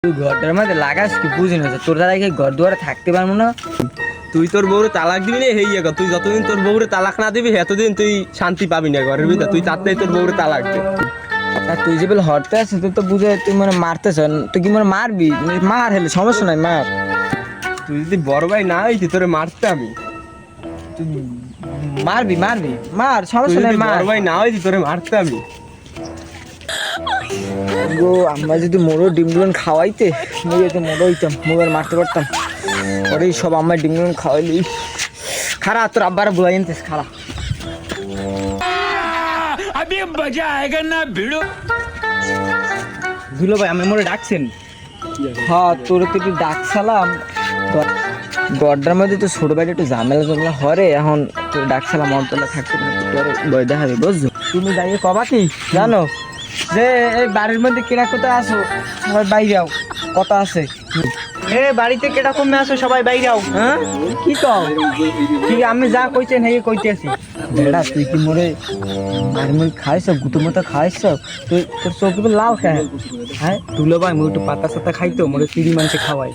তুই ঘরটার মধ্যে লাগাস কি বুঝি না তোর দ্বারা কি ঘর দুয়ারে থাকতে পারবো না। তুই তোর বউরে তালাক দিবি না হেই তুই যতদিন তোর বউরে তালাক না দিবি এতদিন তুই শান্তি পাবি না ঘরের ভিতরে। তুই তাড়াতাড়ি তোর বউরে তালাক দে। আর তুই যে বলে হরতে আসছিস তুই তো বুঝে তুই মানে মারতেছ, তুই কি মানে মারবি? মার হেলে সমস্যা নাই, মার। তুই যদি বড় ভাই না হইতি তোরে মারতে আমি। তুই মারবি মারবি মার, তুই সমস্যা নাই, যদি মার। বড় ভাই না হইতি তোরে মারতে আমি। গো আমরা যদি মোড়ো ডিমডুন খাওয়াইতে মুই এতে মোড়ো হইতাম, মুই আর মারতে পারতাম। পরে সব আমার ডিমডুন খাওয়াইলি। খারা তোর আব্বার বুলাই আনতেস, খারা। अभी मजा आएगा ना भिड़ो। দুলো ভাই আমি মোরে ডাকছেন? হ্যাঁ তোর তো একটু ডাক সালাম। গড্ডার মধ্যে তো ছোট ভাইটা একটু ঝামেলা ঝামেলা হরে, এখন তোর ডাক সালাম অন্তলা থাকতে তোর ভয় দেখাবে, বুঝছো? তুমি যাইয়ে কবা কি জানো যে এই বাড়ির মধ্যে কেনা কোথায় আসো, সবাই বাইরেও কথা আছে। এ বাড়িতে কেটা কমে আসো, সবাই বাইরাও। হ্যাঁ কি কও? কি আমি যা কইছেন হেই কইতেছি। বেড়া তুই কি মোরে আর মুই খাইছ গুতো মতো খাইছ? তুই তোর চোখে লাল খায়। হ্যাঁ দুলো ভাই মুই একটু পাতা সাতা খাইতো, মোরে তিরি মানুষে খাওয়াই।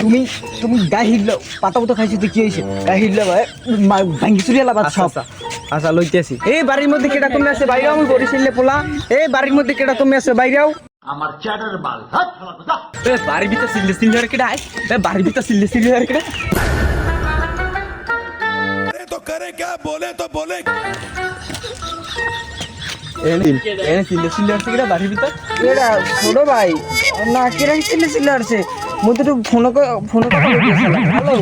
তুমি তুমি গায়ে হিললো পাতা মতো খাইছো তো কি হয়েছে? গায়ে হিললো ভাই ভাঙ্গি চুরিয়ে লাভ সব। আচ্ছা লইতেছি। এই বাড়ির মধ্যে কেটা কমে আসে বাইরেও, আমি বরিশালে পোলা। এই বাড়ির মধ্যে কেটা কমে আসে বাইরেও। এ বাড়ির ভিতর সিল্লে সিল্লে আর কেডা? এ বাড়ির ভিতর সিল্লে সিল্লে আর কেডা? तो करे क्या बोले तो बोले। এনে সিল্লে সিল্লে আর কেডা বাড়ির ভিতর? এরা ছোট ভাই না কিরা চিল্লে চিল্লে আসছে। মুই তো ফোন করে হ্যালো